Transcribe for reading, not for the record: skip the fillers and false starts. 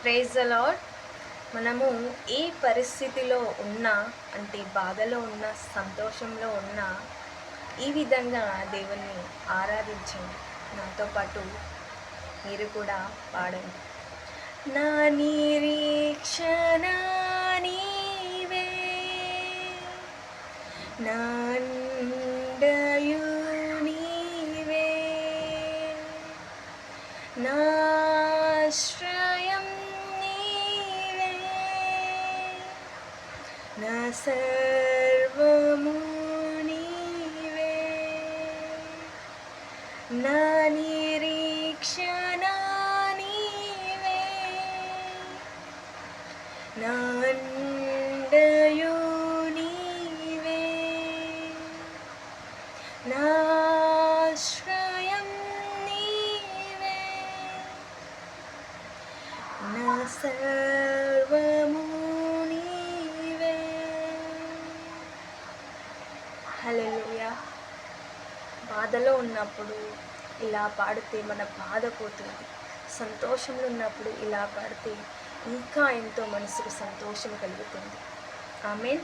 Praise the lord. మనము ఏ పరిస్థితిలో ఉన్నా, అంటే బాధలో ఉన్నా, సంతోషంలో ఉన్నా, ఈ విధంగా దేవుణ్ణి ఆరాధించండి. నాతో పాటు మీరు కూడా పాడండి. నా నిరీక్షణ నీవే, నా అండయు నీవే, నా ఆశ్రయం నీవే, నా సర్వము నీవే, నా నిరీక్షణ నీవే, నా అండయు నీవే, నా ఆశ్రయం నీవే, నా సర్వము నీవే. హల్లెలూయా. బాధలో ఉన్నప్పుడు ఇలా పాడితే మన బాధ పోతుంది. సంతోషంలో ఉన్నప్పుడు ఇలా పాడితే ఇంకా ఎంతో మనసుకు సంతోషం కలుగుతుంది. ఆమేన్.